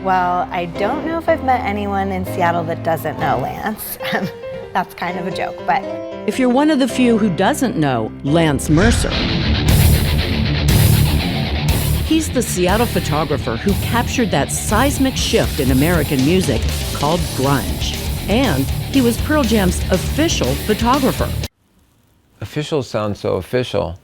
Well, I don't know if I've met anyone in Seattle that doesn't know Lance. That's kind of a joke, but... If you're one of the few who doesn't know Lance Mercer, he's the Seattle photographer who captured that seismic shift in American music called grunge. And he was Pearl Jam's official photographer. Official sounds so official.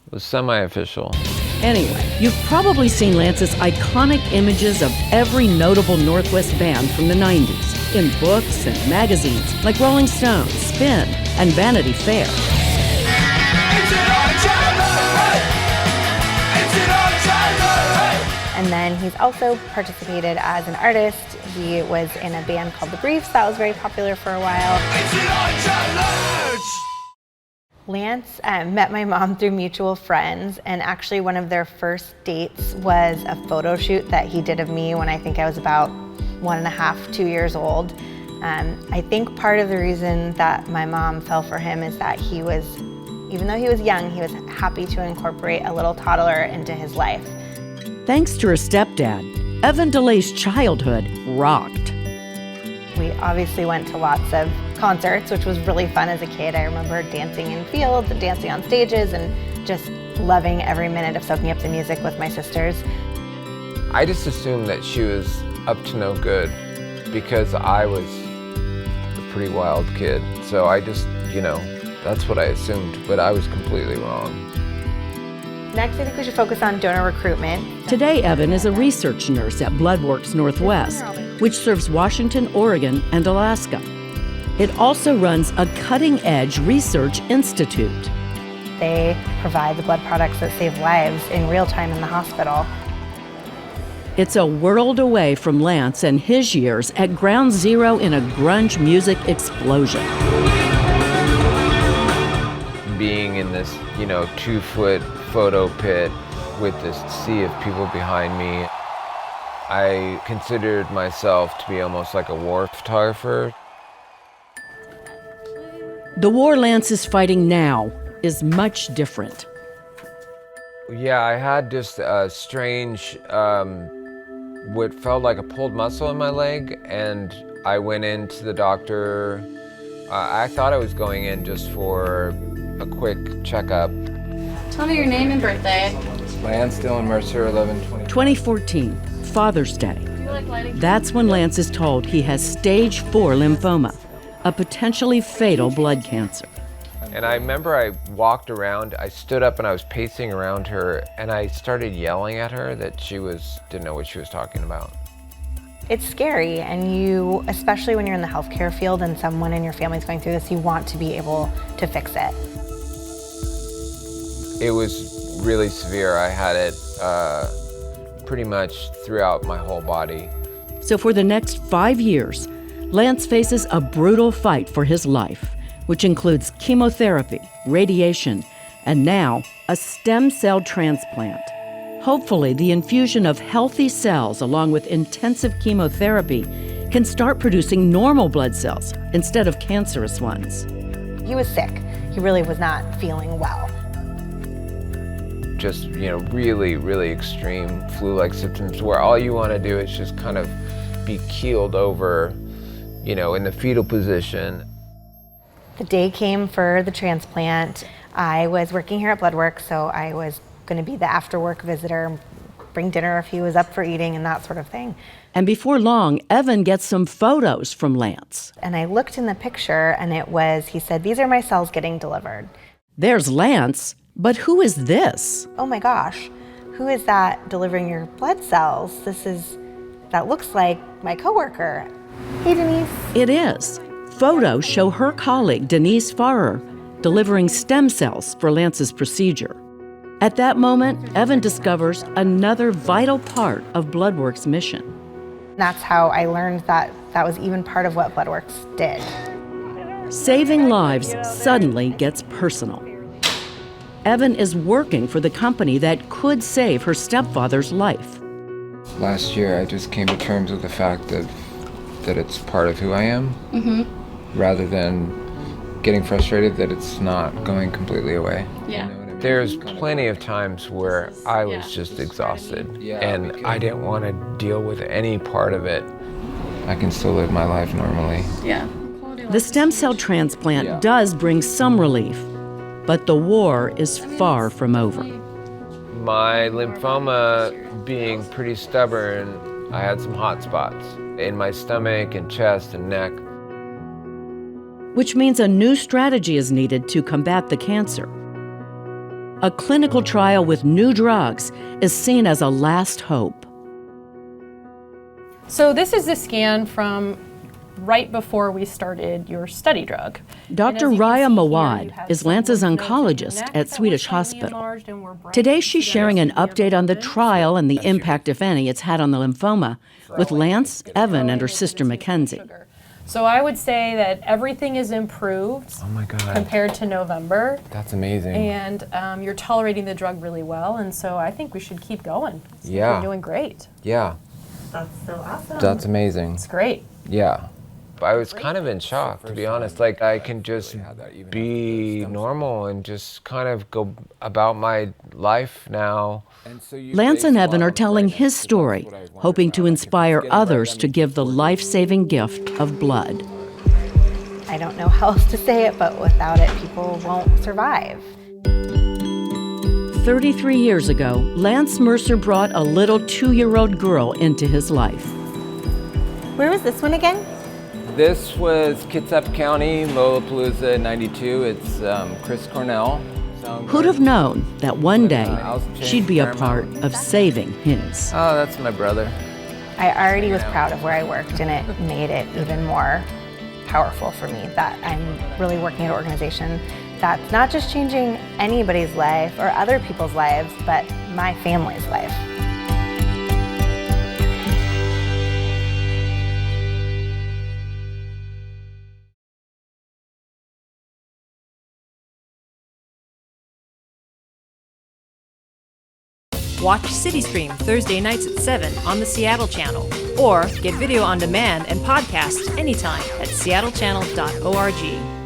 It was semi-official. Anyway, you've probably seen Lance's iconic images of every notable Northwest band from the 90s in books and magazines like Rolling Stone, Spin, and Vanity Fair. And then he's also participated as an artist. He was in a band called The Briefs that was very popular for a while. Lance met my mom through mutual friends, and actually one of their first dates was a photo shoot that he did of me when I think I was about 1.5, 2 years old. I think part of the reason that my mom fell for him is that he was, even though he was young, he was happy to incorporate a little toddler into his life. Thanks to her stepdad, Evan DeLay's childhood rocked. We obviously went to lots of concerts, which was really fun as a kid. I remember dancing in fields and dancing on stages and just loving every minute of soaking up the music with my sisters. I just assumed that she was up to no good because I was a pretty wild kid. So I just, that's what I assumed, but I was completely wrong. Next, I think we should focus on donor recruitment. Today, Evan is a research nurse at Bloodworks Northwest, which serves Washington, Oregon, and Alaska. It also runs a cutting-edge research institute. They provide the blood products that save lives in real time in the hospital. It's a world away from Lance and his years at ground zero in a grunge music explosion. Being in this, 2-foot photo pit with this sea of people behind me, I considered myself to be almost like a war photographer. The war Lance is fighting now is much different. Yeah, I had just a strange, what felt like a pulled muscle in my leg, and I went into the doctor. I thought I was going in just for a quick checkup. Tell me your name and birthday. Lance Mercer, 2014, Father's Day. That's when Lance is told he has stage 4 lymphoma, a potentially fatal blood cancer. And I remember I walked around, I stood up and I was pacing around her, and I started yelling at her that didn't know what she was talking about. It's scary, and you, especially when you're in the healthcare field and someone in your family's going through this, you want to be able to fix it. It was really severe. I had it pretty much throughout my whole body. So for the next 5 years, Lance faces a brutal fight for his life, which includes chemotherapy, radiation, and now a stem cell transplant. Hopefully, the infusion of healthy cells along with intensive chemotherapy can start producing normal blood cells instead of cancerous ones. He was sick. He really was not feeling well. Just, really, really extreme flu-like symptoms where all you want to do is just kind of be keeled over, in the fetal position. The day came for the transplant. I was working here at Bloodworks, so I was going to be the after-work visitor, bring dinner if he was up for eating and that sort of thing. And before long, Evan gets some photos from Lance. And I looked in the picture, and he said, "These are my cells getting delivered." There's Lance, but who is this? Oh my gosh, who is that delivering your blood cells? That looks like my coworker. Hey, Denise. It is. Photos show her colleague, Denise Farrer, delivering stem cells for Lance's procedure. At that moment, Evan discovers another vital part of Bloodworks' mission. That's how I learned that was even part of what Bloodworks did. Saving lives suddenly gets personal. Evan is working for the company that could save her stepfather's life. Last year, I just came to terms with the fact that it's part of who I am, rather than getting frustrated that it's not going completely away. Yeah. You know what I mean? There's plenty of times where I was just exhausted and I didn't want to deal with any part of it. I can still live my life normally. Yeah. The stem cell transplant does bring some relief, but the war is far from over. My lymphoma being pretty stubborn, I had some hot spots in my stomach and chest and neck. Which means a new strategy is needed to combat the cancer. A clinical trial with new drugs is seen as a last hope. So this is a scan from right before we started your study drug. Dr. Raya Mawad is Lance's oncologist at Swedish Hospital. Today she's sharing an update on the trial and the impact, if any, it's had on the lymphoma with Lance, Evan, and her sister Mackenzie. So I would say that everything is improved compared to November. That's amazing. And you're tolerating the drug really well, and so I think we should keep going. Yeah. You're doing great. Yeah. That's so awesome. That's amazing. It's great. Yeah. I was kind of in shock, to be honest. Like, I can just be normal and just kind of go about my life now. Lance and Evan are telling his story, hoping to inspire others to give the life-saving gift of blood. I don't know how else to say it, but without it, people won't survive. 33 years ago, Lance Mercer brought a little 2-year-old girl into his life. Where was this one again? This was Kitsap County, Lollapalooza '92. It's Chris Cornell. Who'd have known that one day she'd be a part of saving his? Oh, that's my brother. I already was proud of where I worked, and it made it even more powerful for me that I'm really working at an organization that's not just changing anybody's life or other people's lives, but my family's life. Watch CityStream Thursday nights at 7 on the Seattle channel, or get video on demand and podcasts anytime at seattlechannel.org.